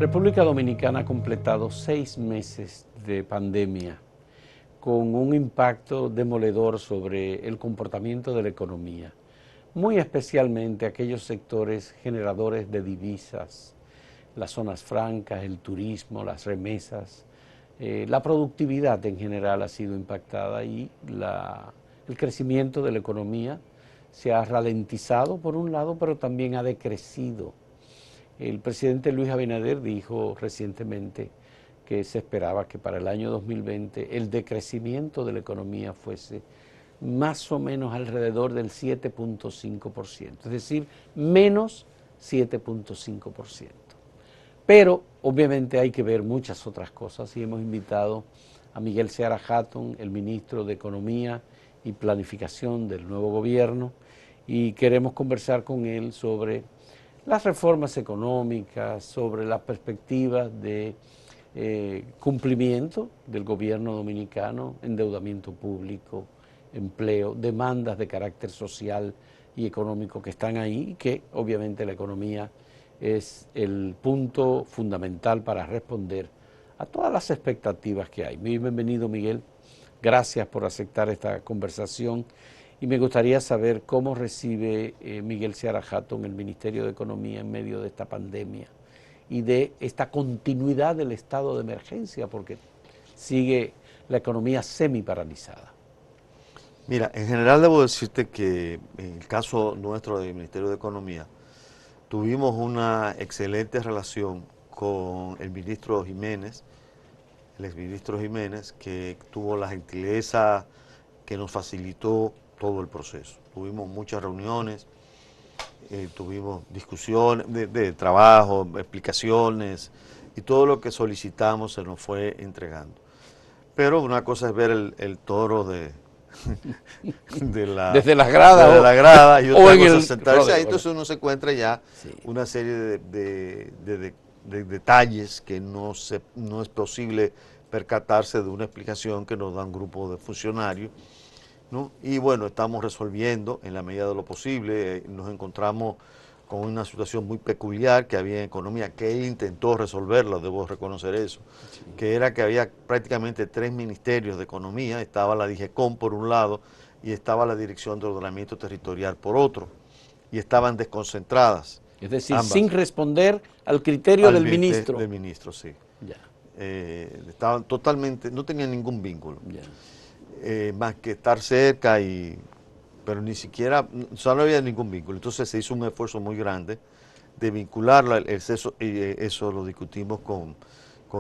República Dominicana ha completado 6 meses de pandemia con un impacto demoledor sobre el comportamiento de la economía, muy especialmente aquellos sectores generadores de divisas, las zonas francas, el turismo, las remesas. La productividad en general ha sido impactada y el crecimiento de la economía se ha ralentizado por un lado, pero también ha decrecido. El presidente Luis Abinader dijo recientemente que se esperaba que para el año 2020 el decrecimiento de la economía fuese más o menos alrededor del 7.5%, es decir, menos 7.5%. Pero obviamente hay que ver muchas otras cosas y hemos invitado a Miguel Seara Hatton, el ministro de Economía y Planificación del nuevo gobierno, y queremos conversar con él sobre las reformas económicas, sobre las perspectivas de cumplimiento del gobierno dominicano, endeudamiento público, empleo, demandas de carácter social y económico que están ahí y que obviamente la economía es el punto fundamental para responder a todas las expectativas que hay. Muy bienvenido, Miguel. Gracias por aceptar esta conversación. Y me gustaría saber cómo recibe Miguel Seara Hatton el Ministerio de Economía en medio de esta pandemia y de esta continuidad del estado de emergencia, porque sigue la economía semi-paralizada. Mira, en general debo decirte que en el caso nuestro del Ministerio de Economía, tuvimos una excelente relación con el ministro Jiménez, el exministro Jiménez, que tuvo la gentileza que nos facilitó todo el proceso. Tuvimos muchas reuniones, tuvimos discusiones de trabajo, explicaciones, y todo lo que solicitamos se nos fue entregando. Pero una cosa es ver el toro desde las gradas, de la grada, y otra cosa es sentarse rodeo, ahí, entonces uno se encuentra ya sí, una serie de detalles que no es posible percatarse de una explicación que nos da un grupo de funcionarios, ¿no? Y bueno, estamos resolviendo en la medida de lo posible. Nos encontramos con una situación muy peculiar que había en economía, que él intentó resolverla, debo reconocer eso, sí. que era que había prácticamente 3 ministerios de economía, estaba la DIGECOM por un lado y estaba la Dirección de Ordenamiento Territorial por otro, y estaban desconcentradas Es decir, ambas. sin responder al criterio del ministro. Del ministro, sí. Ya, Estaban totalmente, no tenían ningún vínculo. ya. Más que estar cerca, pero ni siquiera, o sea, no había ningún vínculo. Entonces se hizo un esfuerzo muy grande de vincularla, y eso lo discutimos con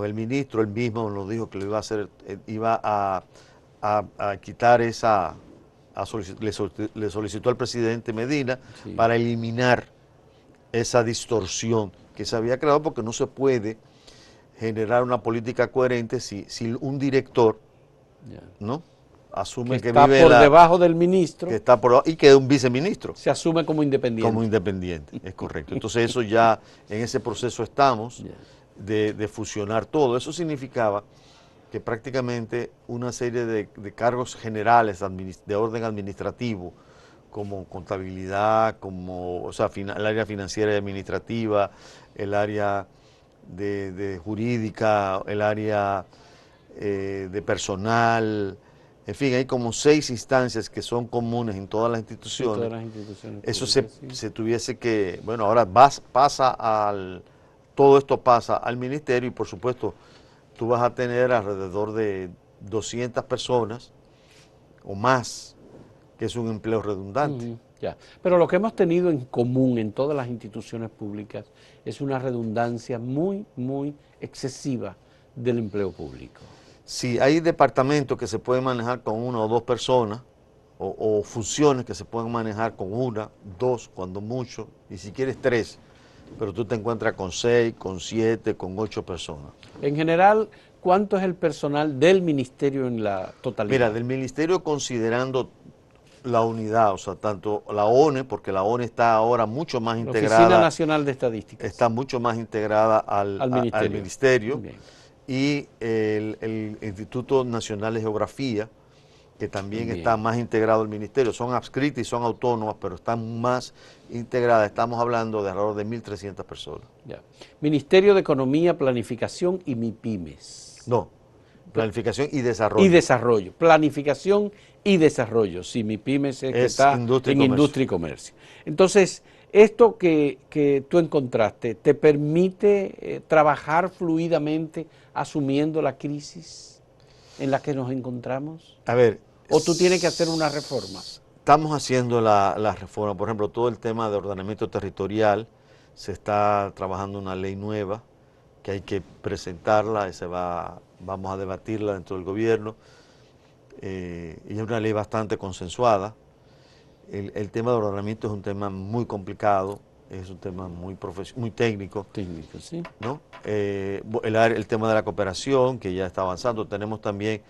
el ministro. Él mismo nos dijo que lo iba a hacer, iba a quitar esa, le solicitó al presidente Medina, Sí. para eliminar esa distorsión que se había creado, porque no se puede generar una política coherente si un director, Ya. ¿no?, asume Que que está vive por debajo del ministro, que está por y que es un viceministro se asume como independiente. como independiente, es correcto. Entonces eso ya, en ese proceso estamos Ya. de fusionar todo. Eso significaba que prácticamente una serie de cargos generales de orden administrativo, como contabilidad, como, o sea, el área financiera y administrativa, el área de jurídica, el área de personal, en fin, hay como 6 instancias que son comunes en todas las instituciones. Sí, todas las instituciones Eso públicas, sí. se tuviese que, bueno, ahora todo esto pasa al ministerio, y por supuesto tú vas a tener alrededor de 200 personas o más, que es un empleo redundante. Ya. Pero lo que hemos tenido en común en todas las instituciones públicas es una redundancia muy, muy excesiva del empleo público. Sí, hay departamentos que se pueden manejar con 1 o 2 personas, o funciones que se pueden manejar con 1, 2, cuando mucho, y si quieres 3, pero tú te encuentras con 6, con 7, con 8 personas. En general, ¿cuánto es el personal del ministerio en la totalidad? Mira, del ministerio, considerando la unidad, o sea, tanto la ONE, porque la ONE está ahora mucho más La integrada. Oficina Nacional de Estadística. Está mucho más integrada al ministerio. Bien. Y el Instituto Nacional de Geografía, que también está más integrado el ministerio. Son adscritas y son autónomas, pero están más integradas. Estamos hablando de alrededor de 1.300 personas. Ya. Ministerio de Economía, Planificación y MIPYMES. No, Planificación y Desarrollo. Y Desarrollo. Planificación y Desarrollo. Sí, MIPYMES es que está en Industria y Comercio. Entonces, esto que tú encontraste, ¿te permite trabajar fluidamente asumiendo la crisis en la que nos encontramos? A ver. ¿O tú tienes que hacer una reforma? Estamos haciendo la reforma. Por ejemplo, todo el tema de ordenamiento territorial, se está trabajando una ley nueva que hay que presentarla y vamos a debatirla dentro del gobierno. Y es una ley bastante consensuada. El tema de ordenamiento es un tema muy complicado, es un tema muy técnico. Técnico, sí. ¿No? El tema de la cooperación, que ya está avanzando. Tenemos también,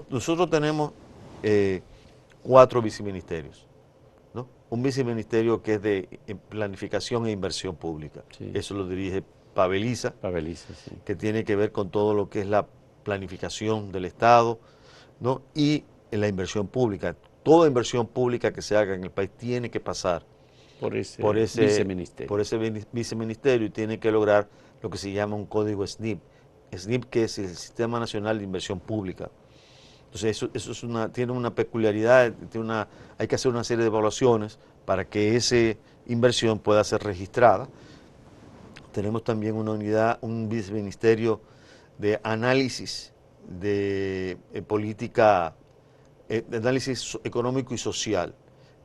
nosotros tenemos 4 viceministerios, ¿no? Un viceministerio que es de planificación e inversión pública. Sí. Eso lo dirige Paveliza, sí. Que tiene que ver con todo lo que es la planificación del Estado, ¿no? Y la inversión pública. Toda inversión pública que se haga en el país tiene que pasar por ese viceministerio y tiene que lograr lo que se llama un código SNIP. SNIP, que es el Sistema Nacional de Inversión Pública. Entonces eso tiene una peculiaridad, hay que hacer una serie de evaluaciones para que esa inversión pueda ser registrada. Tenemos también una unidad, un viceministerio de análisis de política, de análisis económico y social,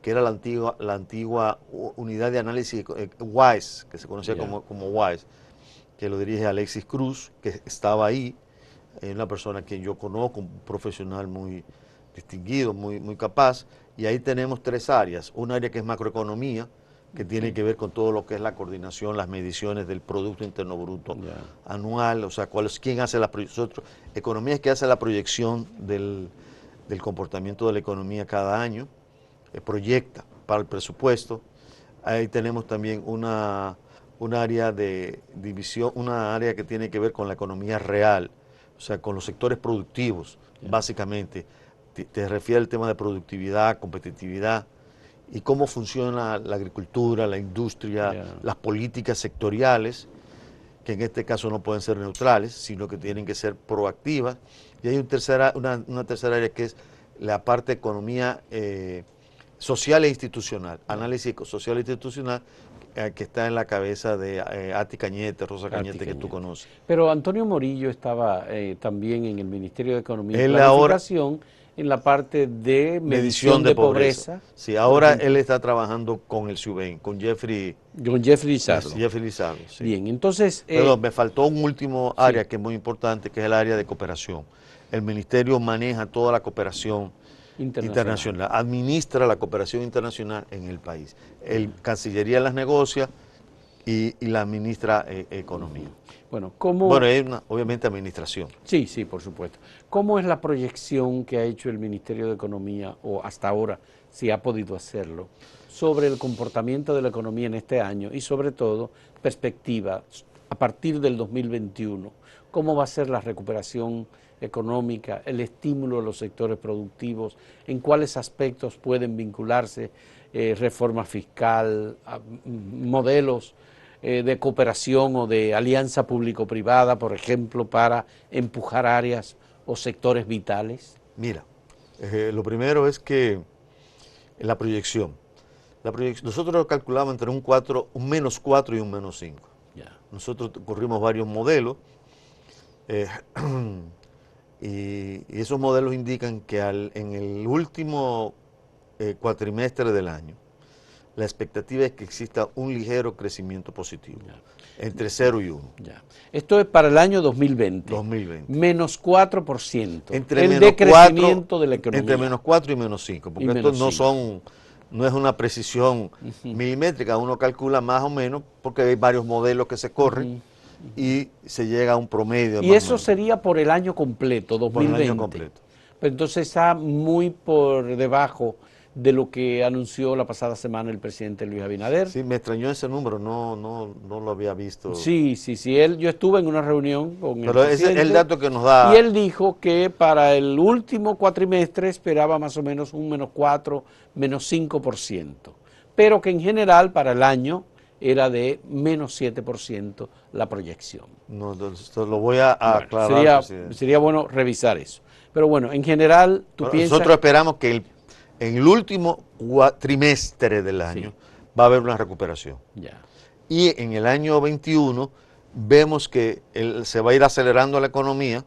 que era la antigua unidad de análisis WISE, que se conocía como WISE, que lo dirige Alexis Cruz, que estaba ahí. Es una persona a quien yo conozco, un profesional muy distinguido, muy capaz, y ahí tenemos 3 áreas. Un área que es macroeconomía, que tiene que ver con todo lo que es la coordinación, las mediciones del Producto Interno Bruto anual, o sea, quién hace la proyección. Economía es que hace la proyección del comportamiento de la economía cada año, proyecta para el presupuesto. Ahí tenemos también un área de división, una área que tiene que ver con la economía real, o sea, con los sectores productivos, básicamente. Te refiere al tema de productividad, competitividad y cómo funciona la agricultura, la industria, las políticas sectoriales, que en este caso no pueden ser neutrales, sino que tienen que ser proactivas. Y hay una tercera área que es la parte de economía social e institucional, análisis social e institucional, que está en la cabeza de Ati Cañete, Rosa Cañete, que tú conoces. Pero Antonio Morillo estaba también en el Ministerio de Economía y Planificación en la parte de medición de pobreza. Sí, ahora él está trabajando con el SUBEN, con Jeffrey Lizardo. Jeffrey Lizardo, sí. Bien, entonces... Perdón, me faltó un último área que es muy importante, que es el área de cooperación. El ministerio maneja toda la cooperación internacional, administra la cooperación internacional en el país. El Cancillería las negocia y la administra Economía. Bueno, es obviamente administración. Sí, por supuesto. ¿Cómo es la proyección que ha hecho el Ministerio de Economía, o hasta ahora, si ha podido hacerlo, sobre el comportamiento de la economía en este año y sobre todo perspectiva a partir del 2021? ¿Cómo va a ser la recuperación económica, el estímulo a los sectores productivos? ¿En cuáles aspectos pueden vincularse reforma fiscal, modelos de cooperación o de alianza público-privada, por ejemplo, para empujar áreas o sectores vitales? Mira, lo primero es que la proyección. Nosotros lo calculamos entre un -4 y un -5. Nosotros corrimos varios modelos y esos modelos indican que en el último cuatrimestre del año, la expectativa es que exista un ligero crecimiento positivo, entre 0 y 1. Esto es para el año 2020. -4%. El decrecimiento de la economía. Entre -4 y -5, porque esto no es una precisión milimétrica, uno calcula más o menos porque hay varios modelos que se corren y se llega a un promedio. Y eso sería por el año completo, 2020. Por el año completo. Pero entonces está muy por debajo de lo que anunció la pasada semana el presidente Luis Abinader. Sí, me extrañó ese número, no lo había visto. Sí, yo estuve en una reunión con el Pero ese presidente. es el dato que nos da. Y él dijo que para el último cuatrimestre esperaba más o menos un -4, -5%, pero que en general para el año era de -7% la proyección. No, entonces, lo voy a aclarar, sería bueno revisar eso. Pero bueno, en general, piensas... Nosotros esperamos que en el último trimestre del año va a haber una recuperación. Ya. Y en el año 21 vemos que se va a ir acelerando la economía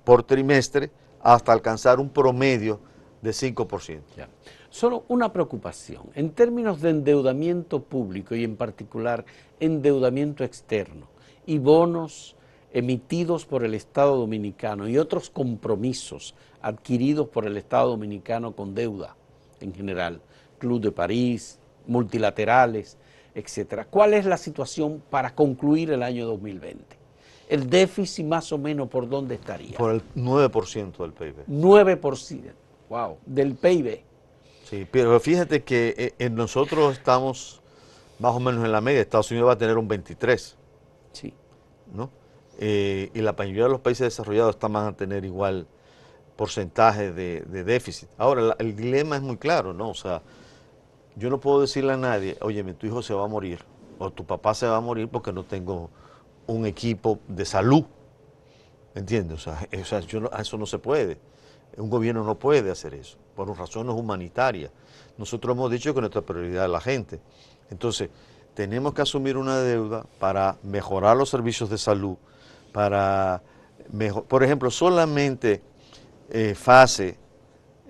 por trimestre hasta alcanzar un promedio de 5%. Ya. Solo una preocupación, en términos de endeudamiento público y en particular endeudamiento externo y bonos emitidos por el Estado Dominicano y otros compromisos adquiridos por el Estado Dominicano con deuda en general, Club de París, multilaterales, etcétera. ¿Cuál es la situación para concluir el año 2020? El déficit más o menos, ¿por dónde estaría? Por el 9% del PIB. 9%, wow, del PIB. Sí, pero fíjate que nosotros estamos más o menos en la media. Estados Unidos va a tener un 23%. Sí. ¿No? Y la mayoría de los países desarrollados van a tener igual porcentaje de déficit. Ahora, el dilema es muy claro, ¿no? O sea, yo no puedo decirle a nadie, oye, tu hijo se va a morir o tu papá se va a morir porque no tengo un equipo de salud, ¿entiendes? O sea eso no se puede. Un gobierno no puede hacer eso, por razones humanitarias. Nosotros hemos dicho que nuestra prioridad es la gente. Entonces, tenemos que asumir una deuda para mejorar los servicios de salud, por ejemplo, solamente fase,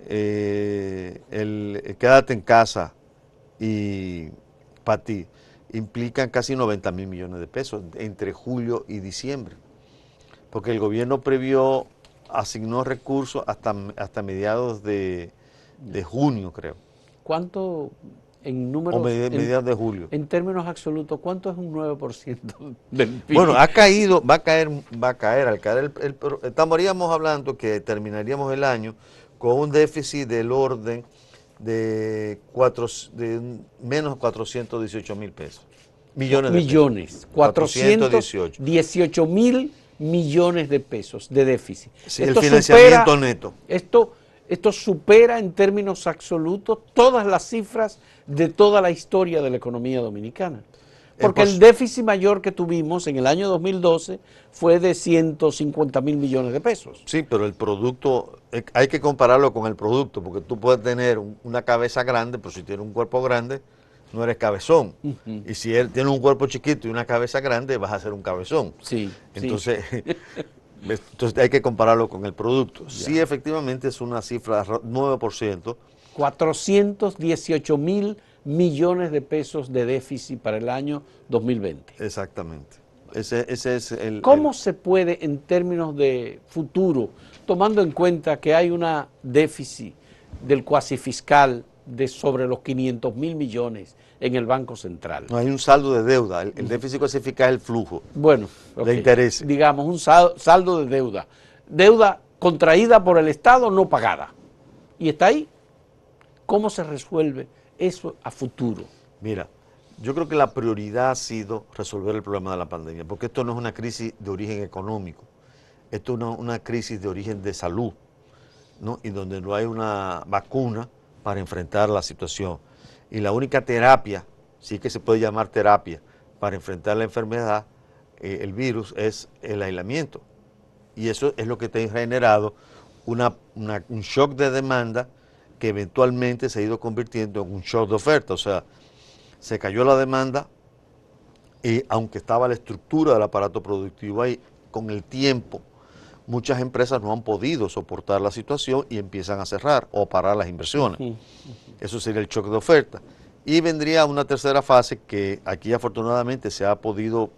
el quédate en casa y para ti, implican casi 90.000 millones de pesos entre julio y diciembre, porque el gobierno asignó recursos hasta mediados de junio, creo. ¿Cuánto en números? O mediados de julio. En términos absolutos, ¿cuánto es un 9% del PIB? Bueno, va a caer, al caer estaríamos hablando que terminaríamos el año con un déficit del orden de menos 418.000 pesos. Millones de pesos. 418.000 millones de pesos de déficit. Sí, el financiamiento neto. Esto supera en términos absolutos todas las cifras de toda la historia de la economía dominicana. Porque el déficit mayor que tuvimos en el año 2012 fue de 150.000 millones de pesos. Sí, pero el producto, hay que compararlo con el producto, porque tú puedes tener una cabeza grande, pero si tienes un cuerpo grande, no eres cabezón. Y si él tiene un cuerpo chiquito y una cabeza grande, vas a ser un cabezón. Sí. Entonces, entonces hay que compararlo con el producto. Ya. Sí, efectivamente es una cifra de 9%. 418.000 millones de pesos de déficit para el año 2020. Exactamente. Ese es ¿Cómo se puede, en términos de futuro, tomando en cuenta que hay una déficit del cuasi fiscal de sobre los 500.000 millones en el Banco Central? No, hay un saldo de deuda. El déficit cuasi fiscal es el flujo de intereses. Digamos, un saldo de deuda. Deuda contraída por el Estado, no pagada. Y está ahí. ¿Cómo se resuelve eso a futuro? Mira, yo creo que la prioridad ha sido resolver el problema de la pandemia, porque esto no es una crisis de origen económico, esto es una crisis de origen de salud, ¿no? Y donde no hay una vacuna para enfrentar la situación. Y la única terapia, sí que se puede llamar terapia, para enfrentar la enfermedad, el virus, es el aislamiento. Y eso es lo que te ha generado un shock de demanda que eventualmente se ha ido convirtiendo en un shock de oferta. O sea, se cayó la demanda y aunque estaba la estructura del aparato productivo ahí, con el tiempo muchas empresas no han podido soportar la situación y empiezan a cerrar o parar las inversiones. Eso sería el shock de oferta. Y vendría una tercera fase que aquí afortunadamente se ha podido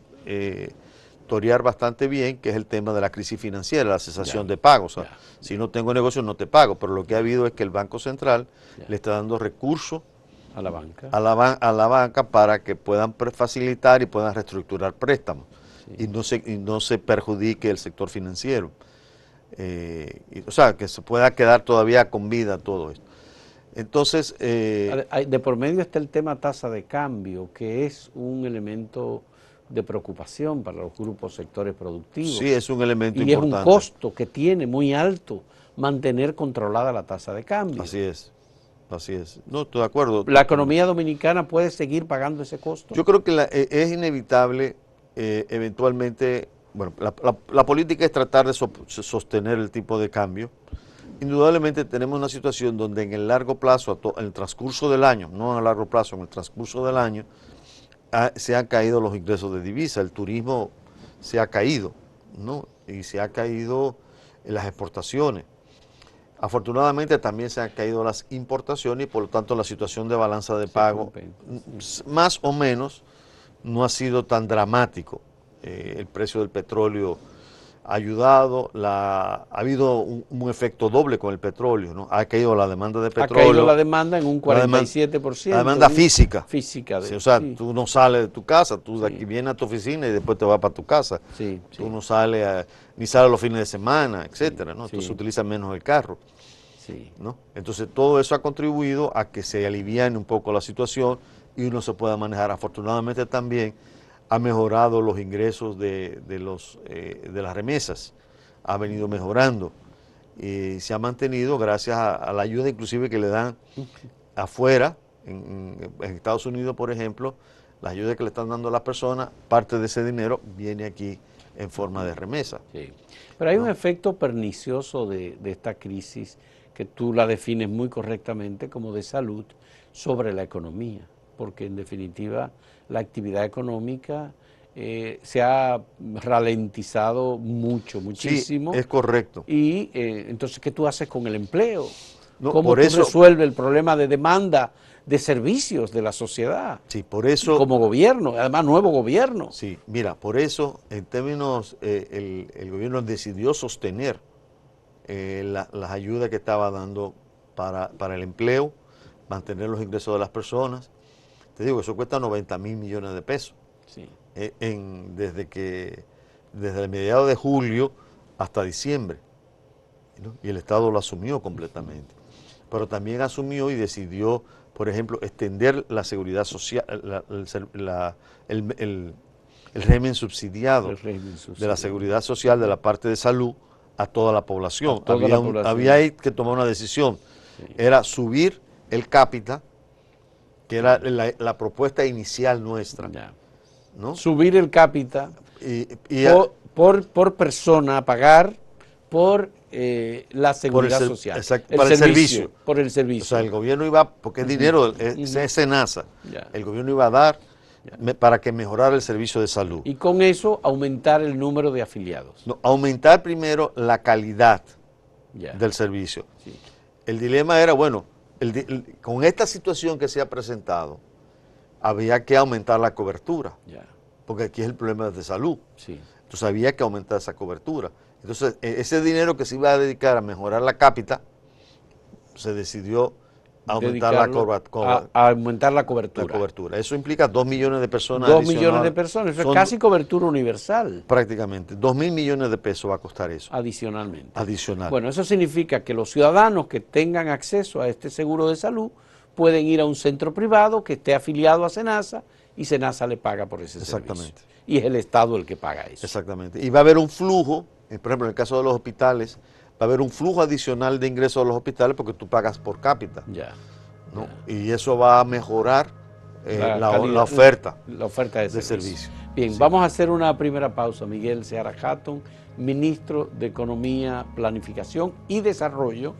torear bastante bien, que es el tema de la crisis financiera, la cesación de pagos. O sea, si no tengo negocio no te pago, pero lo que ha habido es que el Banco Central le está dando recursos a la banca. A la banca para que puedan facilitar y puedan reestructurar préstamos y no se perjudique el sector financiero. O sea, que se pueda quedar todavía con vida todo esto. Entonces, De por medio está el tema tasa de cambio, que es un elemento de preocupación para los grupos sectores productivos. sí, es un elemento Y es importante. un costo que tiene muy alto mantener controlada la tasa de cambio. Así es, así es. No, estoy de acuerdo. ¿La economía dominicana puede seguir pagando ese costo? Yo creo que es inevitable eventualmente, bueno, la política es tratar de sostener el tipo de cambio. Indudablemente tenemos una situación donde en el largo plazo, en el transcurso del año, no a largo plazo, en el transcurso del año, se han caído los ingresos de divisa, el turismo se ha caído, ¿no? Y se ha caído las exportaciones. Afortunadamente también se han caído las importaciones y por lo tanto la situación de balanza de pago, más o menos, no ha sido tan dramático. El precio del petróleo ha ayudado, ha habido un efecto doble con el petróleo, ¿no? Ha caído la demanda de petróleo. Ha caído la demanda en un 47%. La demanda física. Física. Sí, o sea, tú no sales de tu casa, tú de aquí vienes a tu oficina y después te vas para tu casa. Tú no sales, ni sales los fines de semana, etcétera, ¿no? Entonces utilizas menos el carro. ¿No? Entonces todo eso ha contribuido a que se aliviane un poco la situación y uno se pueda manejar. Afortunadamente también ha mejorado los ingresos de las remesas, ha venido mejorando y se ha mantenido gracias a la ayuda inclusive que le dan afuera, en Estados Unidos por ejemplo, la ayuda que le están dando a las personas, parte de ese dinero viene aquí en forma de remesa. Sí. Pero hay un efecto pernicioso de esta crisis que tú la defines muy correctamente como de salud sobre la economía, porque en definitiva la actividad económica se ha ralentizado muchísimo. Sí, es correcto. Y entonces, ¿qué tú haces con el empleo? No, ¿Cómo tú resuelves el problema de demanda de servicios de la sociedad? Sí, por eso. Como gobierno, además nuevo gobierno. Sí, mira, por eso en términos, el gobierno decidió sostener las ayudas que estaba dando para el empleo, mantener los ingresos de las personas. Te digo, eso cuesta 90.000 millones de pesos. Sí. Desde el mediado de julio hasta diciembre, ¿no? Y el Estado lo asumió completamente. Pero también asumió y decidió, por ejemplo, extender la seguridad social, el régimen subsidiado de la seguridad social de la parte de salud a toda la población. Había que tomar una decisión. Sí. Era subir el cápita, que era la propuesta inicial nuestra. ¿No? Subir el cápita por persona, pagar por la seguridad social. Exacto, para el servicio. Por el servicio. O sea, el gobierno iba, porque es dinero, es SENASA, el gobierno iba a dar para que mejorara el servicio de salud. Y con eso aumentar el número de afiliados. No, aumentar primero la calidad del servicio. Sí. El dilema era, bueno, con esta situación que se ha presentado, había que aumentar la cobertura, porque aquí es el problema de salud. Sí. Entonces había que aumentar esa cobertura. Entonces ese dinero que se iba a dedicar a mejorar la cápita, se decidió aumentar aumentar la cobertura. Eso implica 2 millones de personas. 2 millones de personas, eso es casi cobertura universal. Prácticamente, 2.000 millones de pesos va a costar eso. Adicionalmente. Adicional. Bueno, eso significa que los ciudadanos que tengan acceso a este seguro de salud pueden ir a un centro privado que esté afiliado a SENASA y SENASA le paga por ese servicio. Y es el Estado el que paga eso. Exactamente. Y va a haber un flujo, por ejemplo, en el caso de los hospitales, va a haber un flujo adicional de ingresos a los hospitales porque tú pagas por cápita. ¿No? Y eso va a mejorar la oferta de servicio. Bien, vamos a hacer una primera pausa. Miguel Seara Hatton, ministro de Economía, Planificación y Desarrollo,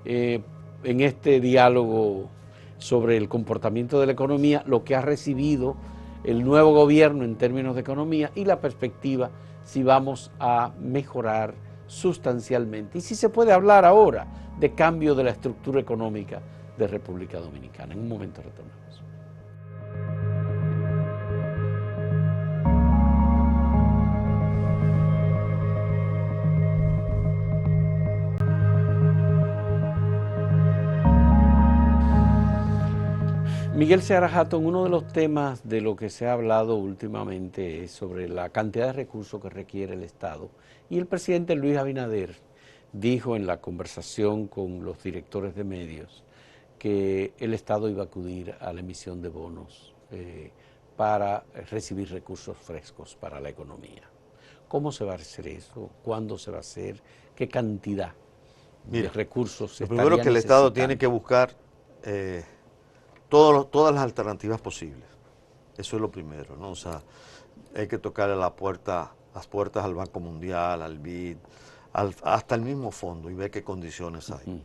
en este diálogo sobre el comportamiento de la economía, lo que ha recibido el nuevo gobierno en términos de economía y la perspectiva si vamos a mejorar sustancialmente y si se puede hablar ahora de cambio de la estructura económica de República Dominicana. En un momento retornamos. Miguel Seara Hatton, uno de los temas de lo que se ha hablado últimamente es sobre la cantidad de recursos que requiere el Estado. Y el presidente Luis Abinader dijo en la conversación con los directores de medios que el Estado iba a acudir a la emisión de bonos para recibir recursos frescos para la economía. ¿Cómo se va a hacer eso? ¿Cuándo se va a hacer? ¿Qué cantidad de recursos se lo primero que el Estado tiene que buscar todas las alternativas posibles. Eso es lo primero, ¿no? O sea, hay que tocarle las puertas al Banco Mundial, al BID, hasta el mismo fondo y ver qué condiciones hay.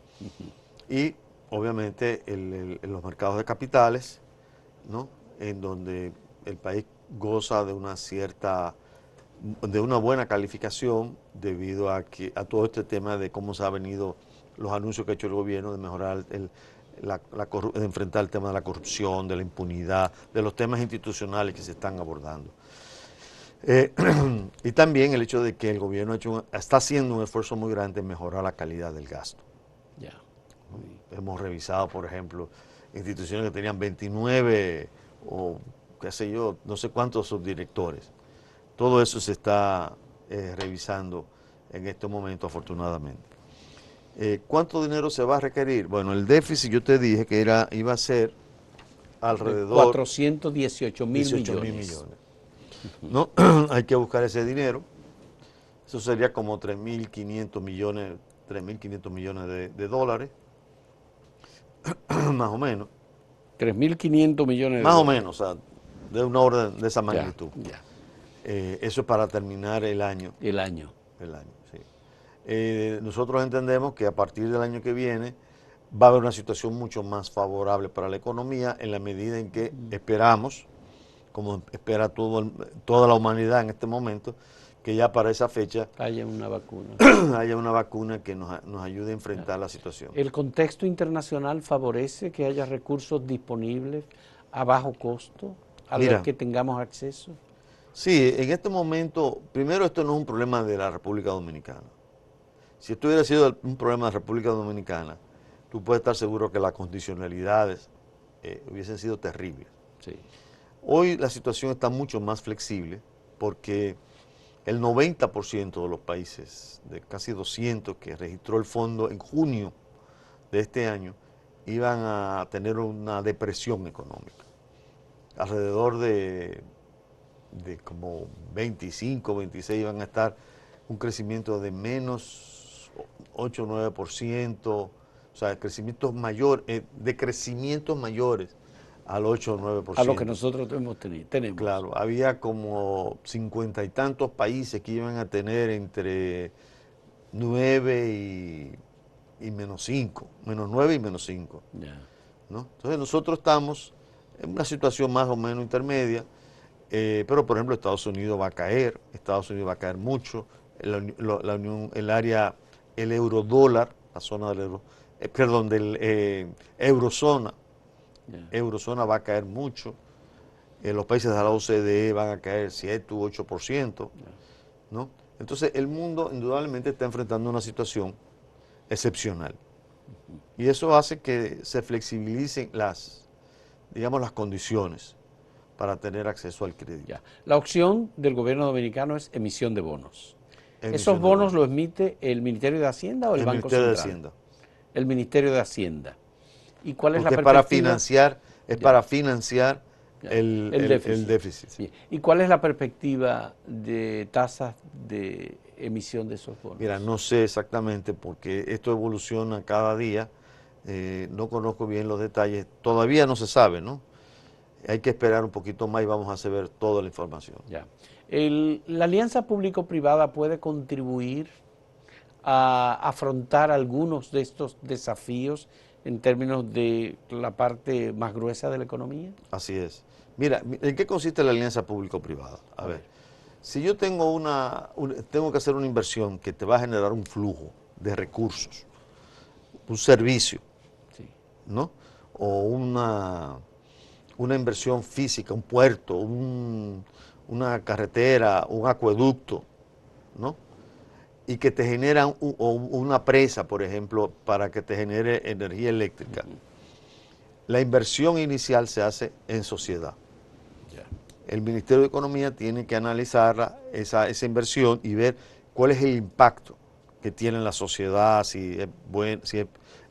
Y obviamente en los mercados de capitales, ¿no? En donde el país goza de una buena calificación debido a todo este tema de cómo se ha venido los anuncios que ha hecho el gobierno de mejorar de enfrentar el tema de la corrupción, de la impunidad, de los temas institucionales que se están abordando. Y también el hecho de que el gobierno está haciendo un esfuerzo muy grande en mejorar la calidad del gasto. Ya. Hemos revisado, por ejemplo, instituciones que tenían 29 o qué sé yo, no sé cuántos subdirectores. Todo eso se está revisando en este momento, afortunadamente. ¿Cuánto dinero se va a requerir? Bueno, el déficit yo te dije que iba a ser alrededor 418.000 millones. ¿No? Hay que buscar ese dinero. Eso sería como 3.500 millones de dólares, más o menos. 3.500 millones de Más o dólares. menos, o sea, de una orden de esa magnitud. Ya. Eso es para terminar el año. El año. Sí. Nosotros entendemos que a partir del año que viene va a haber una situación mucho más favorable para la economía en la medida en que esperamos, como espera toda la humanidad en este momento, que ya para esa fecha haya una vacuna. haya una vacuna que nos ayude a enfrentar la situación. ¿El contexto internacional favorece que haya recursos disponibles a bajo costo a los que tengamos acceso? Sí, en este momento, primero esto no es un problema de la República Dominicana. Si esto hubiera sido un problema de la República Dominicana, tú puedes estar seguro que las condicionalidades hubiesen sido terribles. Sí. Hoy la situación está mucho más flexible porque el 90% de los países, de casi 200 que registró el fondo en junio de este año, iban a tener una depresión económica. Alrededor de como 25, 26 iban a estar un crecimiento de menos 8 o 9%, o sea, crecimientos mayores, de crecimientos mayores al 8 o 9%. A lo que nosotros tenemos. Claro, había como 50 y tantos países que iban a tener entre 9 y menos 5, menos 9 y menos 5. Ya. ¿No? Entonces nosotros estamos en una situación más o menos intermedia, pero por ejemplo Estados Unidos va a caer mucho, el eurodólar, la zona del euro, eurozona, eurozona va a caer mucho, los países de la OCDE van a caer 7 u 8%, ¿no? Entonces el mundo indudablemente está enfrentando una situación excepcional y eso hace que se flexibilicen las condiciones para tener acceso al crédito. Ya. La opción del gobierno dominicano es emisión de bonos. ¿Esos bonos los emite el Ministerio de Hacienda o el Banco Central? El Ministerio de Hacienda. El Ministerio de Hacienda. ¿Y cuál es la perspectiva? Para financiar el déficit. Sí. ¿Y cuál es la perspectiva de tasas de emisión de esos bonos? Mira, no sé exactamente porque esto evoluciona cada día. No conozco bien los detalles. Todavía no se sabe, ¿no? Hay que esperar un poquito más y vamos a saber toda la información. Ya. ¿La alianza público-privada puede contribuir a afrontar algunos de estos desafíos en términos de la parte más gruesa de la economía? Así es. Mira, ¿en qué consiste la alianza público-privada? A ver, si yo tengo tengo que hacer una inversión que te va a generar un flujo de recursos, un servicio, sí, ¿no? O una inversión física, un puerto, una carretera, un acueducto, ¿no? Y que te generan una presa, por ejemplo, para que te genere energía eléctrica. La inversión inicial se hace en sociedad. El Ministerio de Economía tiene que analizar esa inversión y ver cuál es el impacto que tiene en la sociedad, si es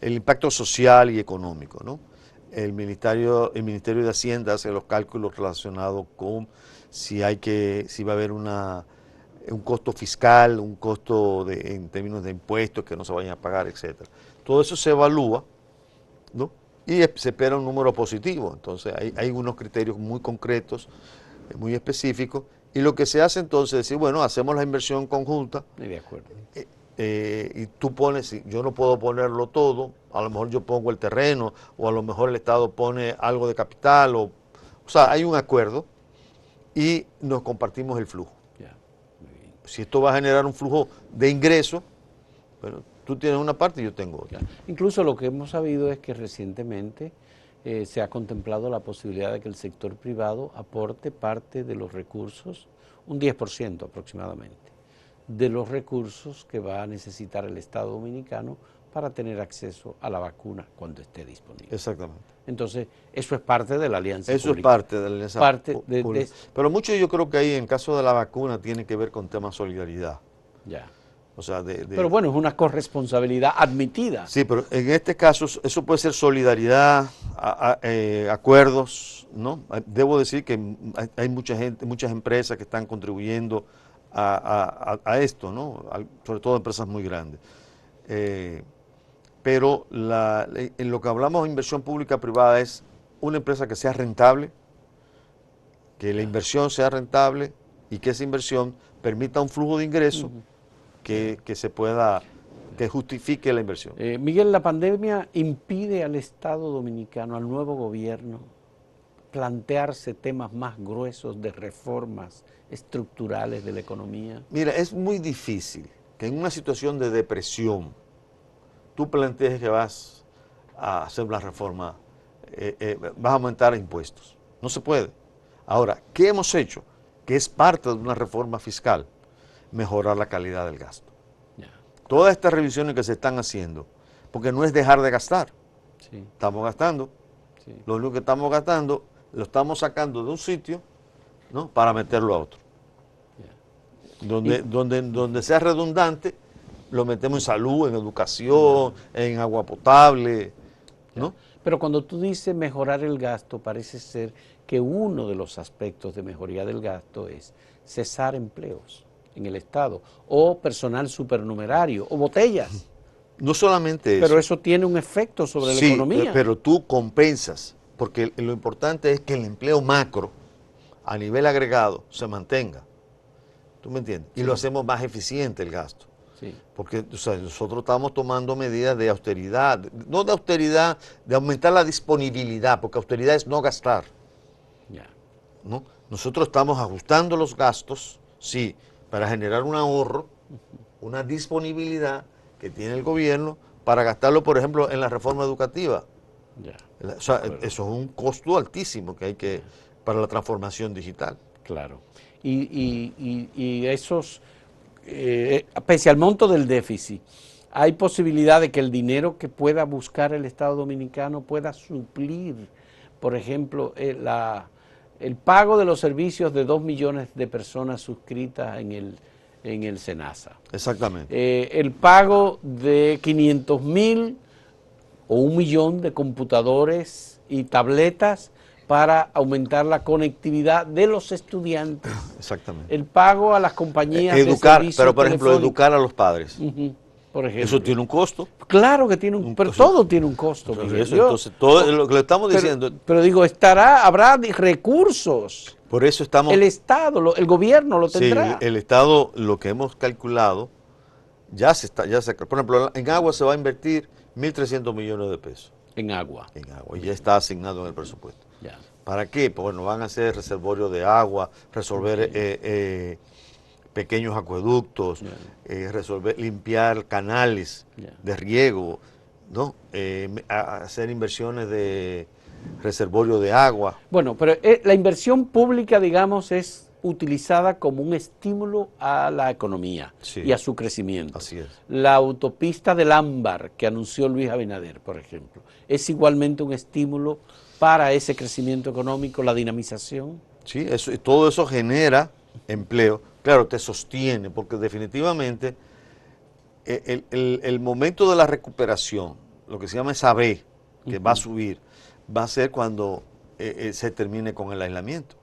el impacto social y económico, ¿no? El Ministerio de Hacienda hace los cálculos relacionados con si va a haber un costo fiscal, un costo en términos de impuestos que no se vayan a pagar, etcétera. Todo eso se evalúa, ¿no? Y se espera un número positivo. Entonces hay unos criterios muy concretos, muy específicos, y lo que se hace entonces es decir, bueno, hacemos la inversión conjunta. De acuerdo. Y tú pones, yo no puedo ponerlo todo, a lo mejor yo pongo el terreno, o a lo mejor el Estado pone algo de capital, o sea, hay un acuerdo y nos compartimos el flujo. Ya, muy bien. Si esto va a generar un flujo de ingresos, bueno, tú tienes una parte y yo tengo otra. Ya. Incluso lo que hemos sabido es que recientemente se ha contemplado la posibilidad de que el sector privado aporte parte de los recursos, un 10% aproximadamente, de los recursos que va a necesitar el Estado Dominicano para tener acceso a la vacuna cuando esté disponible. Exactamente. Entonces, eso es parte de la alianza Eso pública. es parte de la alianza pública. Pero mucho yo creo que ahí en el caso de la vacuna tiene que ver con temas de solidaridad. Ya. O sea, pero bueno, es una corresponsabilidad admitida. Sí, pero en este caso eso puede ser solidaridad, acuerdos, ¿no? Debo decir que hay mucha gente, muchas empresas que están contribuyendo a esto, ¿no? Sobre todo empresas muy grandes. Pero en lo que hablamos de inversión pública-privada es una empresa que sea rentable, que la inversión sea rentable y que esa inversión permita un flujo de ingresos que justifique la inversión. Miguel, la pandemia impide al Estado Dominicano, al nuevo gobierno, plantearse temas más gruesos de reformas estructurales de la economía. Mira, es muy difícil que en una situación de depresión tú plantees que vas a hacer una reforma, vas a aumentar impuestos. No se puede. Ahora, ¿qué hemos hecho? Que es parte de una reforma fiscal, mejorar la calidad del gasto. Yeah. Todas estas revisiones que se están haciendo, porque no es dejar de gastar. Sí. Estamos gastando. Sí. Lo único que estamos gastando lo estamos sacando de un sitio, ¿no? Para meterlo a otro. Yeah. Donde sea redundante, lo metemos en salud, en educación, en agua potable, ¿no? Pero cuando tú dices mejorar el gasto, parece ser que uno de los aspectos de mejoría del gasto es cesar empleos en el Estado, o personal supernumerario, o botellas. No solamente eso. Pero eso tiene un efecto sobre la economía. Sí, pero tú compensas, porque lo importante es que el empleo macro, a nivel agregado, se mantenga. ¿Tú me entiendes? Y lo hacemos más eficiente el gasto. Sí. Porque o sea, nosotros estamos tomando medidas de austeridad, no de austeridad, de aumentar la disponibilidad, porque austeridad es no gastar. ¿No? Nosotros estamos ajustando los gastos, sí, para generar un ahorro, una disponibilidad que tiene el gobierno para gastarlo, por ejemplo, en la reforma educativa. O sea, eso es un costo altísimo que hay que para la transformación digital. Claro. Y esos, pese al monto del déficit, ¿hay posibilidad de que el dinero que pueda buscar el Estado Dominicano pueda suplir, por ejemplo, el pago de los servicios de 2 millones de personas suscritas en el SENASA? Exactamente. El pago de 500,000 o 1 millón de computadores y tabletas para aumentar la conectividad de los estudiantes. Exactamente. El pago a las compañías de servicios pero por ejemplo, educar a los padres. Por ejemplo. Eso tiene un costo. Claro que tiene un pero todo tiene un costo. Entonces, todo lo que le estamos diciendo. Pero digo, habrá recursos. Por eso estamos. El Estado, el gobierno lo tendrá. Sí, el Estado, lo que hemos calculado, por ejemplo, en agua se va a invertir 1.300 millones de pesos. En agua. En agua, y ya está asignado en el presupuesto. Ya. ¿Para qué? Pues bueno, van a hacer reservorios de agua, resolver pequeños acueductos, limpiar canales de riego, ¿no? Hacer inversiones de reservorio de agua. Bueno, pero la inversión pública, digamos, es utilizada como un estímulo a la economía y a su crecimiento. Así es. La autopista del Ámbar que anunció Luis Abinader, por ejemplo, es igualmente un estímulo para ese crecimiento económico, la dinamización. Sí, todo eso genera empleo. Claro, te sostiene, porque definitivamente el momento de la recuperación, lo que se llama esa B, que va a subir, va a ser cuando se termine con el aislamiento.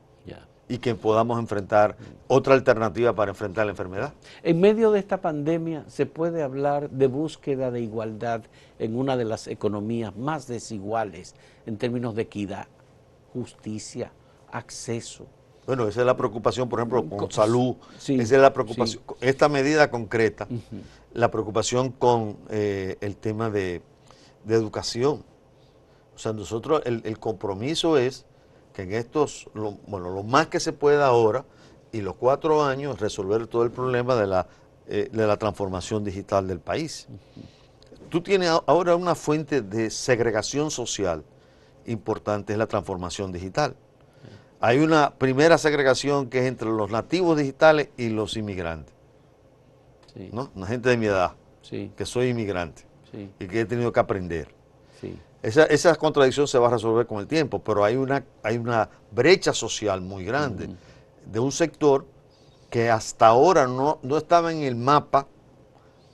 Y que podamos enfrentar otra alternativa para enfrentar la enfermedad. En medio de esta pandemia se puede hablar de búsqueda de igualdad en una de las economías más desiguales en términos de equidad, justicia, acceso. Bueno, esa es la preocupación, por ejemplo, con salud. Sí, esa es la preocupación. Sí. Esta medida concreta, la preocupación con el tema de educación. O sea, nosotros, el compromiso es que en estos, lo más que se pueda ahora, y los 4 años, resolver todo el problema de la transformación digital del país. Tú tienes ahora una fuente de segregación social importante, es la transformación digital. Hay una primera segregación que es entre los nativos digitales y los inmigrantes. Sí. ¿No? Una gente de mi edad, sí. que soy inmigrante y que he tenido que aprender. Sí. Esa contradicción se va a resolver con el tiempo, pero hay una brecha social muy grande de un sector que hasta ahora no estaba en el mapa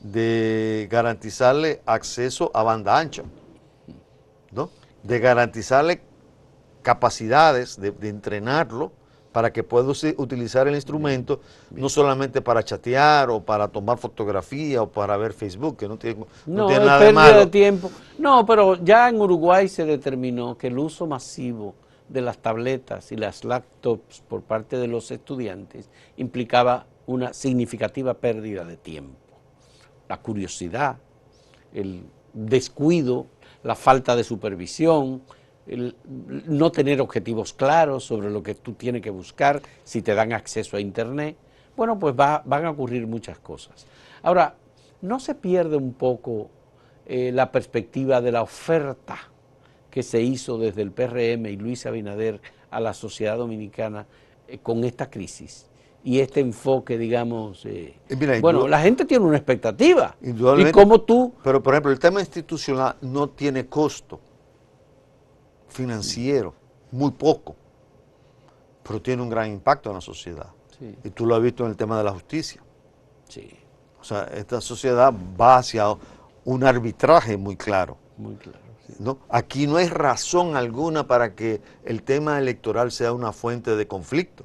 de garantizarle acceso a banda ancha, ¿no? De garantizarle capacidades, de entrenarlo para que pueda utilizar el instrumento, no solamente para chatear o para tomar fotografía o para ver Facebook, que no tiene nada de malo. De tiempo. No, pero ya en Uruguay se determinó que el uso masivo de las tabletas y las laptops por parte de los estudiantes implicaba una significativa pérdida de tiempo. La curiosidad, el descuido, la falta de supervisión, el no tener objetivos claros sobre lo que tú tienes que buscar, si te dan acceso a internet, bueno, pues van a ocurrir muchas cosas. Ahora, ¿no se pierde un poco la perspectiva de la oferta que se hizo desde el PRM y Luis Abinader a la sociedad dominicana con esta crisis? Y este enfoque, digamos, mira, bueno, la gente tiene una expectativa. Indudablemente. ¿Y cómo tú? Pero, por ejemplo, el tema institucional no tiene costo financiero, muy poco, pero tiene un gran impacto en la sociedad. Sí. Y tú lo has visto en el tema de la justicia. Sí. O sea, esta sociedad va hacia un arbitraje muy claro. Muy claro. Sí. ¿No? Aquí no hay razón alguna para que el tema electoral sea una fuente de conflicto.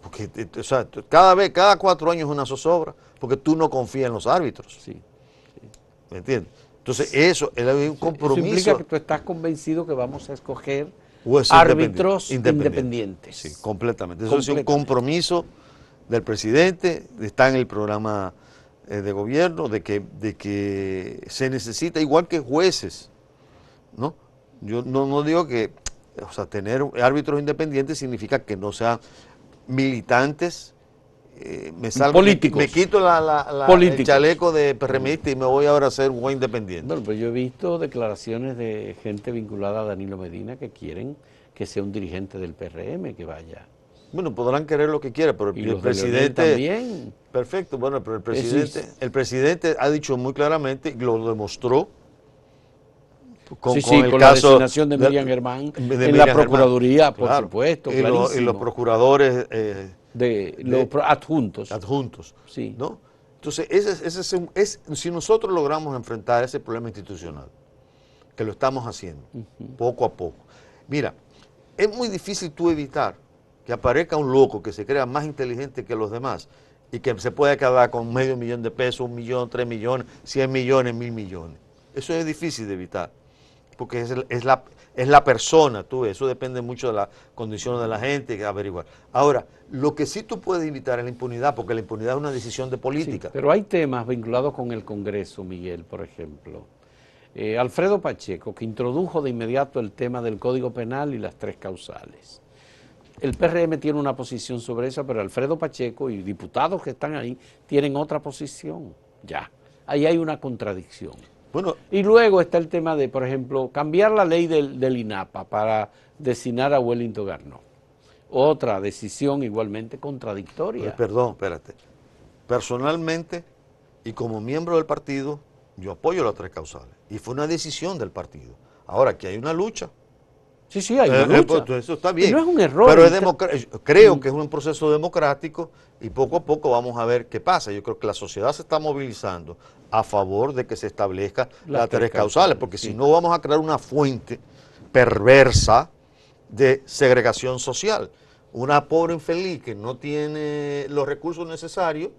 Porque, o sea, cada 4 años es una zozobra, porque tú no confías en los árbitros. Sí. ¿Me entiendes? Entonces, eso es un compromiso. Eso implica que tú estás convencido que vamos a escoger pues árbitros independientes. Sí, completamente. Eso es un compromiso del presidente, está en el programa de gobierno, de que se necesita, igual que jueces, ¿no? Yo no digo que, o sea, tener árbitros independientes significa que no sean militantes, políticos. Me quito el chaleco de PRMista y me voy ahora a ser un buen independiente. Bueno, pues yo he visto declaraciones de gente vinculada a Danilo Medina que quieren que sea un dirigente del PRM que vaya. Bueno, podrán querer lo que quieran, pero y el presidente también. Perfecto, bueno, pero el presidente ha dicho muy claramente y lo demostró con el la designación de Miriam Germán en la Procuraduría, por supuesto, y los procuradores los adjuntos. Sí. ¿No? Entonces, si nosotros logramos enfrentar ese problema institucional, que lo estamos haciendo, poco a poco. Mira, es muy difícil tú evitar que aparezca un loco que se crea más inteligente que los demás y que se pueda quedar con $500,000 de pesos, 1 millón, 3 millones, 100 millones, 1.000 millones. Eso es difícil de evitar, porque es la persona, tú ves, eso depende mucho de las condiciones de la gente, que averiguar. Ahora, lo que sí tú puedes evitar es la impunidad, porque la impunidad es una decisión de política. Sí, pero hay temas vinculados con el Congreso, Miguel, por ejemplo. Alfredo Pacheco, que introdujo de inmediato el tema del Código Penal y las 3 causales. El PRM tiene una posición sobre eso, pero Alfredo Pacheco y diputados que están ahí tienen otra posición. Ya, ahí hay una contradicción. Bueno, y luego está el tema de, por ejemplo, cambiar la ley del INAPA para designar a Wellington Garnó. Otra decisión igualmente contradictoria. Perdón, espérate. Personalmente y como miembro del partido, yo apoyo las 3 causales. Y fue una decisión del partido. Ahora, que hay una lucha. Sí, sí, hay una lucha. Pues eso está bien. Y no es un error. Pero creo que es un proceso democrático y poco a poco vamos a ver qué pasa. Yo creo que la sociedad se está movilizando a favor de que se establezca las tres causales, porque si no vamos a crear una fuente perversa de segregación social. Una pobre infeliz que no tiene los recursos necesarios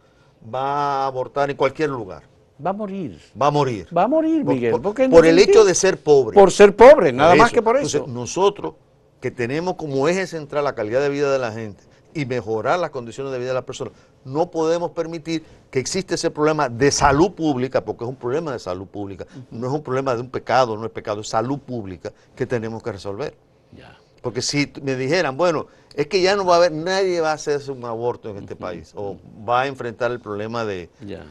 va a abortar en cualquier lugar. Va a morir. Va a morir. Va a morir, Miguel. Por el hecho de ser pobre. Por ser pobre, nada más que por eso. Entonces, nosotros que tenemos como eje central la calidad de vida de la gente y mejorar las condiciones de vida de las personas, no podemos permitir que exista ese problema de salud pública, porque es un problema de salud pública, no es un problema de un pecado, no es pecado, es salud pública que tenemos que resolver. Ya. Porque si me dijeran, bueno, es que ya no va a haber, nadie va a hacerse un aborto en este país, o va a enfrentar el problema de... Ya.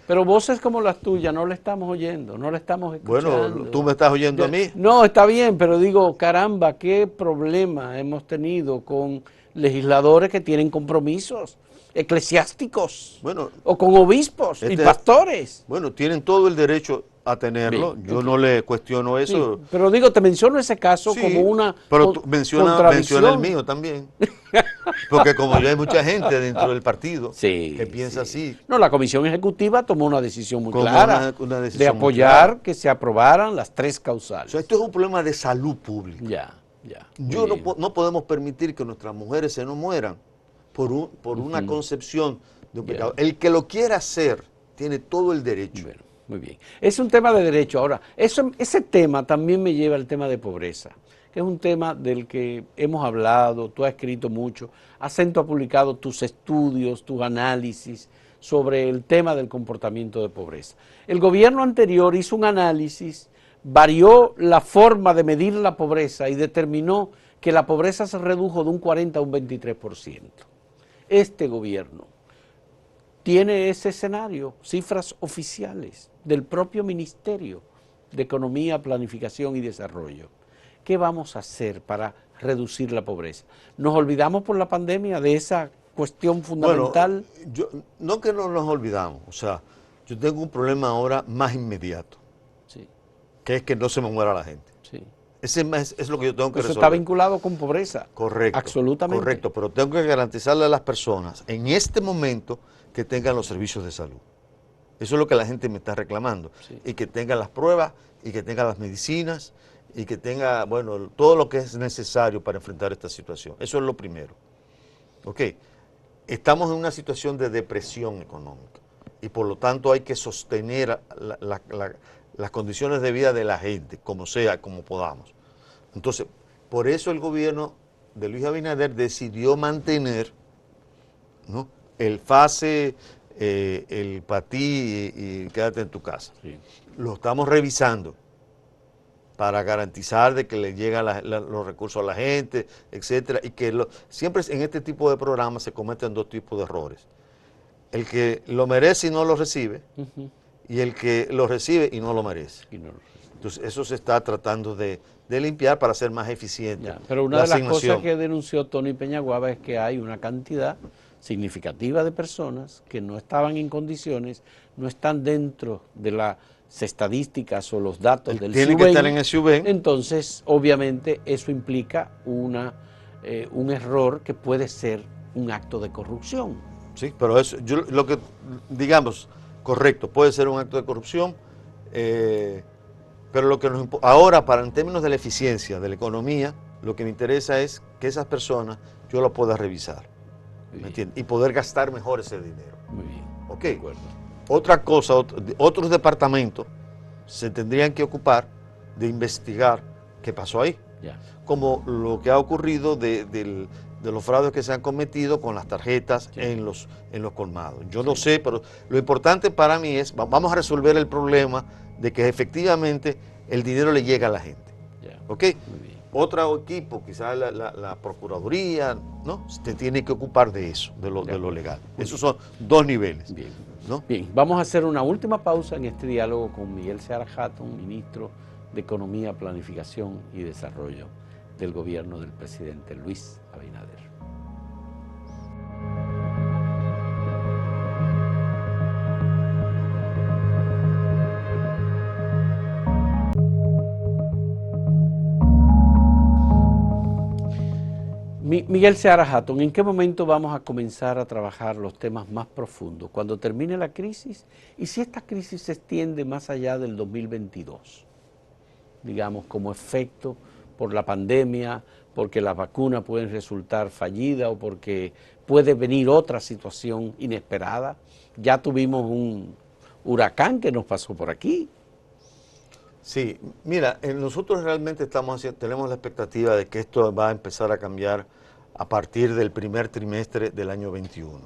Pero voces como las tuyas no le estamos oyendo, no le estamos escuchando. Bueno, tú me estás oyendo a mí. No, está bien, pero digo, caramba, qué problema hemos tenido con legisladores que tienen compromisos eclesiásticos, bueno, o con obispos y pastores. Bueno, tienen todo el derecho a tenerlo, bien, yo no le cuestiono eso. Sí, pero digo, te menciono ese caso como una pero tú menciona el mío también, porque como yo hay mucha gente dentro del partido que piensa así. No, la Comisión Ejecutiva tomó una decisión muy clara una decisión de apoyar que se aprobaran las tres causales. O sea, esto es un problema de salud pública. Ya. No podemos permitir que nuestras mujeres se nos mueran por una concepción de un pecado. El que lo quiera hacer tiene todo el derecho. Bueno, muy bien. Es un tema de derecho. Ahora, ese tema también me lleva al tema de pobreza, que es un tema del que hemos hablado, tú has escrito mucho, Acento ha publicado tus estudios, tus análisis sobre el tema del comportamiento de pobreza. El gobierno anterior hizo un análisis, varió la forma de medir la pobreza y determinó que la pobreza se redujo de un 40 a un 23%. Este gobierno tiene ese escenario, cifras oficiales del propio Ministerio de Economía, Planificación y Desarrollo. ¿Qué vamos a hacer para reducir la pobreza? ¿Nos olvidamos por la pandemia de esa cuestión fundamental? Bueno, no que no nos olvidamos, o sea, yo tengo un problema ahora más inmediato, sí, que es que no se me muera la gente. Sí. Ese es lo que yo tengo que resolver. Eso está vinculado con pobreza. Correcto. Absolutamente. Correcto, pero tengo que garantizarle a las personas en este momento que tengan los servicios de salud. Eso es lo que la gente me está reclamando. Sí. Y que tengan las pruebas, y que tengan las medicinas, y que tenga, bueno, todo lo que es necesario para enfrentar esta situación. Eso es lo primero. Ok, estamos en una situación de depresión económica y por lo tanto hay que sostener las condiciones de vida de la gente, como sea, como podamos. Entonces, por eso el gobierno de Luis Abinader decidió mantener, ¿no?, el FASE, el PATI y quédate en tu casa. Sí. Lo estamos revisando para garantizar de que le llegan los recursos a la gente, etcétera, y que siempre en este tipo de programas se cometen dos tipos de errores. El que lo merece y no lo recibe, y el que lo recibe y no lo merece. Entonces, eso se está tratando de limpiar para ser más eficiente. Ya, pero una de las cosas que denunció Tony Peñaguaba es que hay una cantidad significativa de personas que no estaban en condiciones, no están dentro de las estadísticas o los datos del Tienen que estar en el SUBEN. Entonces, obviamente, eso implica un error que puede ser un acto de corrupción. Sí, pero eso, lo que, digamos, correcto, puede ser un acto de corrupción, pero lo que nos ahora, en términos de la eficiencia de la economía, lo que me interesa es que esas personas yo las pueda revisar. ¿Me entiendes? Y poder gastar mejor ese dinero. Muy bien. Ok. De acuerdo. Otra cosa, otros departamentos se tendrían que ocupar de investigar qué pasó ahí. Ya. Como lo que ha ocurrido de los fraudes que se han cometido con las tarjetas, sí, en los colmados. Yo no sé, pero lo importante para mí es, vamos a resolver el problema de que efectivamente el dinero le llega a la gente. Ya. ¿Ok? Muy bien. Otro equipo, quizás la Procuraduría, ¿no?, se tiene que ocupar de eso, de lo legal. Esos son dos niveles. Bien. ¿No? Bien, vamos a hacer una última pausa en este diálogo con Miguel Seara Hatton, ministro de Economía, Planificación y Desarrollo del gobierno del presidente Luis Abinader. Miguel Seara Hatton, ¿en qué momento vamos a comenzar a trabajar los temas más profundos? ¿Cuando termine la crisis? ¿Y si esta crisis se extiende más allá del 2022? Digamos, como efecto por la pandemia, porque las vacunas pueden resultar fallidas o porque puede venir otra situación inesperada. Ya tuvimos un huracán que nos pasó por aquí. Sí, mira, nosotros realmente tenemos la expectativa de que esto va a empezar a cambiar a partir del primer trimestre del año 21.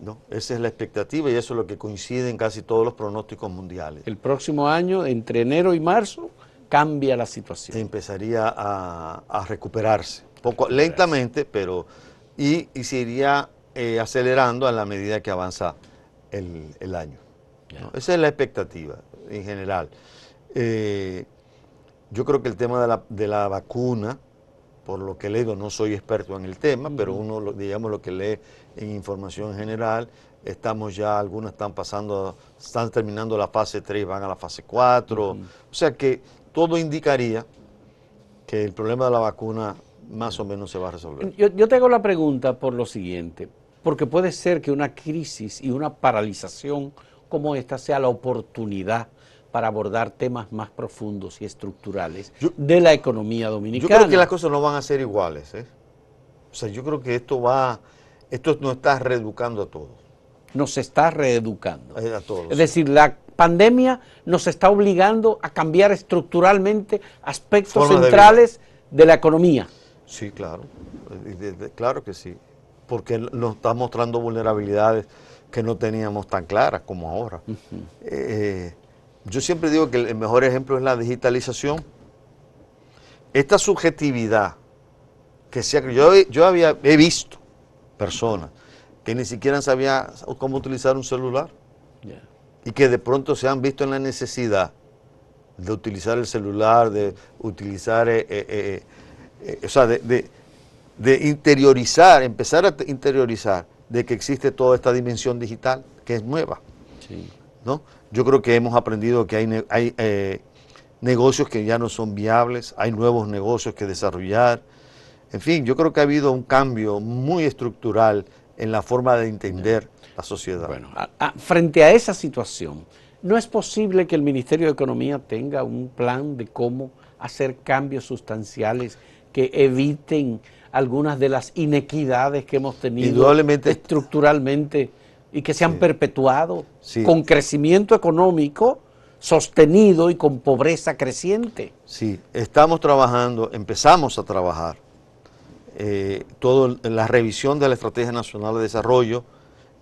¿No? Esa es la expectativa y eso es lo que coincide en casi todos los pronósticos mundiales. El próximo año, entre enero y marzo, cambia la situación. Empezaría a recuperarse, lentamente, pero y se iría acelerando a la medida que avanza el año. ¿No? Esa es la expectativa en general. Yo creo que el tema de la vacuna, por lo que he leído, no soy experto en el tema, pero uno, digamos, lo que lee en información general, algunos están terminando la fase 3 y van a la fase 4, o sea que todo indicaría que el problema de la vacuna más o menos se va a resolver. Yo te hago la pregunta por lo siguiente, porque puede ser que una crisis y una paralización como esta sea la oportunidad para abordar temas más profundos y estructurales de la economía dominicana. Yo creo que las cosas no van a ser iguales, ¿eh? O sea, yo creo que esto nos está reeducando a todos. Nos está reeducando. A todos. Es decir, la pandemia nos está obligando a cambiar estructuralmente aspectos centrales de la economía. Sí, claro. Claro que sí. Porque nos está mostrando vulnerabilidades que no teníamos tan claras como ahora. Yo siempre digo que el mejor ejemplo es la digitalización. Esta subjetividad he visto personas que ni siquiera sabían cómo utilizar un celular y que de pronto se han visto en la necesidad de utilizar el celular, de utilizar, o sea, de interiorizar, empezar a interiorizar de que existe toda esta dimensión digital que es nueva. Sí. ¿No? Yo creo que hemos aprendido que hay negocios que ya no son viables, hay nuevos negocios que desarrollar. En fin, yo creo que ha habido un cambio muy estructural en la forma de entender la sociedad. Bueno, frente a esa situación, ¿no es posible que el Ministerio de Economía tenga un plan de cómo hacer cambios sustanciales que eviten algunas de las inequidades que hemos tenido estructuralmente y que se han perpetuado con crecimiento económico sostenido y con pobreza creciente? Sí, empezamos a trabajar en la revisión de la Estrategia Nacional de Desarrollo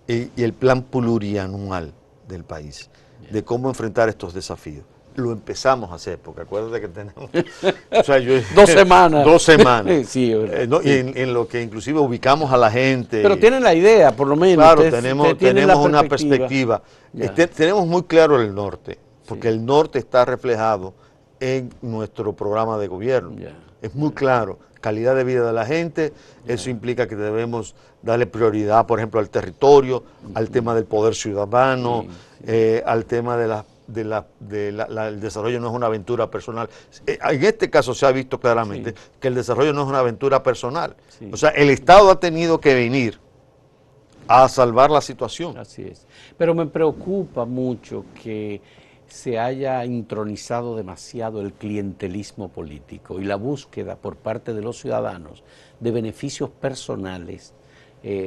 y el plan plurianual del país, de cómo enfrentar estos desafíos. Lo empezamos a hacer, porque acuérdate que tenemos 2 semanas. 2 semanas. Sí, ¿no? Y en lo que inclusive ubicamos a la gente. Pero tienen la idea, por lo menos. Claro, tenemos una perspectiva. Tenemos muy claro el norte, porque el norte está reflejado en nuestro programa de gobierno. Es muy claro. Calidad de vida de la gente, eso implica que debemos darle prioridad, por ejemplo, al territorio, al tema del poder ciudadano, al tema el desarrollo no es una aventura personal. En este caso se ha visto claramente que el desarrollo no es una aventura personal. O sea, el Estado ha tenido que venir a salvar la situación. Así es. Pero me preocupa mucho que se haya intronizado demasiado el clientelismo político y la búsqueda por parte de los ciudadanos de beneficios personales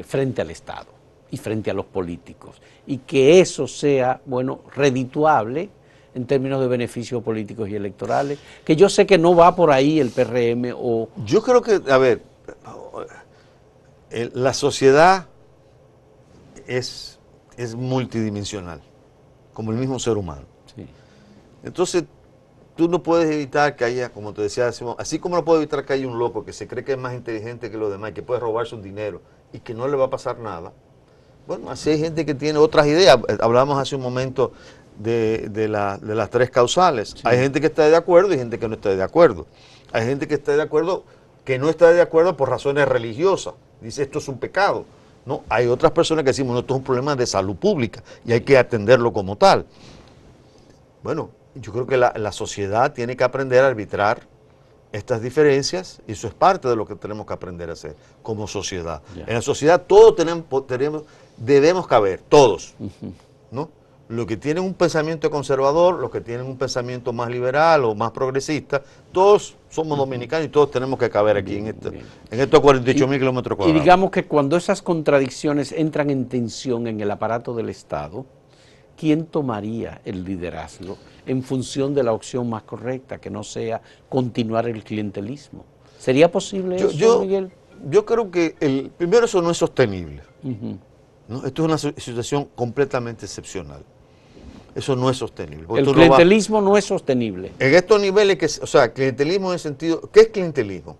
frente al Estado y frente a los políticos, y que eso sea, bueno, redituable en términos de beneficios políticos y electorales, que yo sé que no va por ahí el PRM o... Yo creo que, a ver, la sociedad es multidimensional, como el mismo ser humano. Sí. Entonces, tú no puedes evitar que haya, como te decía, así como no puedes evitar que haya un loco que se cree que es más inteligente que los demás y que puede robarse un dinero y que no le va a pasar nada. Bueno, así hay gente que tiene otras ideas. Hablamos hace un momento de las 3 causales. Sí. Hay gente que está de acuerdo y gente que no está de acuerdo. Hay gente que está de acuerdo, que no está de acuerdo por razones religiosas. Dice, esto es un pecado. No, hay otras personas que decimos, no, esto es un problema de salud pública y hay que atenderlo como tal. Bueno, yo creo que la sociedad tiene que aprender a arbitrar estas diferencias, y eso es parte de lo que tenemos que aprender a hacer como sociedad. Ya. En la sociedad todos debemos caber, todos, ¿no? Los que tienen un pensamiento conservador, los que tienen un pensamiento más liberal o más progresista, todos somos dominicanos y todos tenemos que caber aquí en estos 48.000 kilómetros Y cuadrados. digamos que cuando esas contradicciones entran en tensión en el aparato del Estado, ¿quién tomaría el liderazgo en función de la opción más correcta, que no sea continuar el clientelismo? ¿Sería posible eso, Miguel? Yo creo que primero eso no es sostenible, ¿no? Esto es una situación completamente excepcional. Eso no es sostenible. El clientelismo no es sostenible. En estos niveles, o sea, clientelismo en el sentido, ¿qué es clientelismo?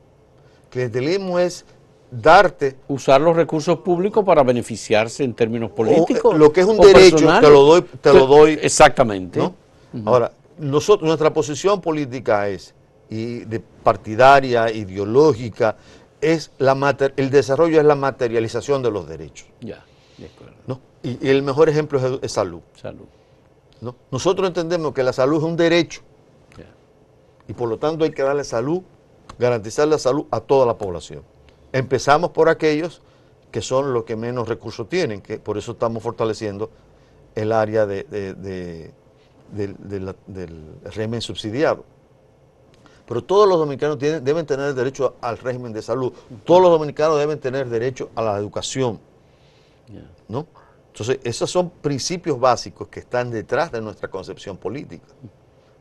Clientelismo es darte... Usar los recursos públicos para beneficiarse en términos políticos. Lo que es un derecho, personales. te lo doy. Exactamente. ¿No? Ahora, nuestra posición política es, partidaria, ideológica, el desarrollo es la materialización de los derechos. Ya, de acuerdo. ¿No? Y el mejor ejemplo es salud. Salud. ¿No? Nosotros entendemos que la salud es un derecho, Ya. y por lo tanto hay que darle salud, garantizar la salud a toda la población. Empezamos por aquellos que son los que menos recursos tienen, que por eso estamos fortaleciendo el área del régimen subsidiado. Pero todos los dominicanos deben tener derecho al régimen de salud. Todos los dominicanos deben tener derecho a la educación, ¿no? Entonces, esos son principios básicos que están detrás de nuestra concepción política.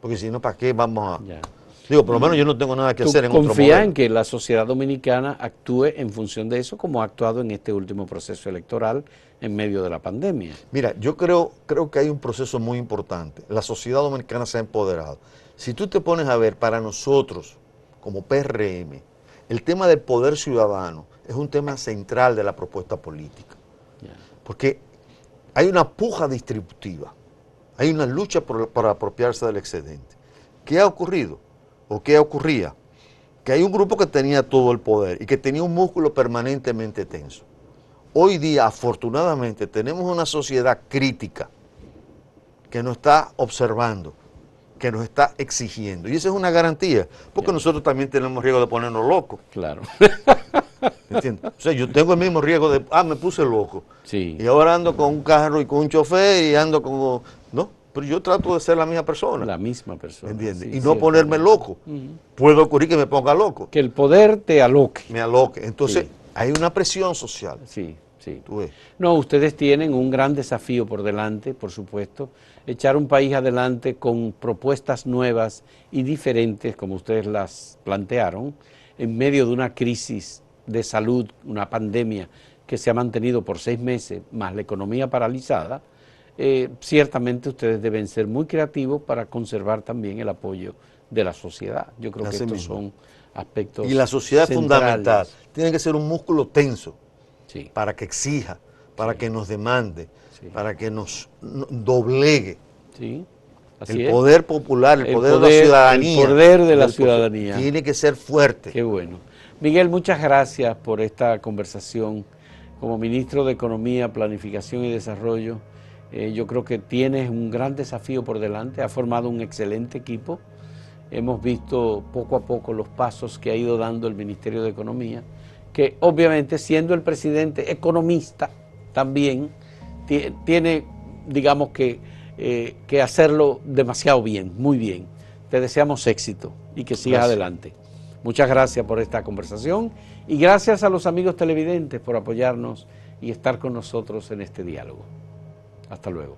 Porque si no, ¿para qué vamos a...? Digo, por lo menos yo no tengo nada que hacer en otro modelo. ¿Confía en que la sociedad dominicana actúe en función de eso, como ha actuado en este último proceso electoral en medio de la pandemia? Mira, yo creo que hay un proceso muy importante. La sociedad dominicana se ha empoderado. Si tú te pones a ver, para nosotros, como PRM, el tema del poder ciudadano es un tema central de la propuesta política. Porque hay una puja distributiva, hay una lucha para apropiarse del excedente. ¿Qué ha ocurrido? ¿O qué ocurría? Que hay un grupo que tenía todo el poder y que tenía un músculo permanentemente tenso. Hoy día, afortunadamente, tenemos una sociedad crítica que nos está observando, que nos está exigiendo. Y esa es una garantía, porque nosotros también tenemos riesgo de ponernos locos. Claro. ¿Entiendes? O sea, yo tengo el mismo riesgo de, me puse loco. Sí. Y ahora ando con un carro y con un chofer y ando como, ¿no? Pero yo trato de ser la misma persona. La misma persona. ¿Entiendes? Sí, y no ponerme loco. Puede ocurrir que me ponga loco. Que el poder te aloque. Me aloque. Entonces, hay una presión social. Sí, sí. ¿Tú ves? No, ustedes tienen un gran desafío por delante, por supuesto. Echar un país adelante con propuestas nuevas y diferentes, como ustedes las plantearon, en medio de una crisis de salud, una pandemia que se ha mantenido por 6 meses, más la economía paralizada. Ciertamente ustedes deben ser muy creativos para conservar también el apoyo de la sociedad. Yo creo que estos son aspectos y la sociedad es centrales. fundamental. Tiene que ser un músculo tenso, sí, para que exija, para que nos demande, para que nos doblegue. Sí, así el es. Poder popular, el poder de la ciudadanía. El poder de la ciudadanía. Tiene que ser fuerte. Qué bueno. Miguel, muchas gracias por esta conversación. Como ministro de Economía, Planificación y Desarrollo, yo creo que tienes un gran desafío por delante, has formado un excelente equipo, hemos visto poco a poco los pasos que ha ido dando el Ministerio de Economía, que obviamente siendo el presidente economista también tiene, digamos que hacerlo demasiado bien, muy bien. Te deseamos éxito y que sigas adelante. Muchas gracias por esta conversación y gracias a los amigos televidentes por apoyarnos y estar con nosotros en este diálogo. Hasta luego.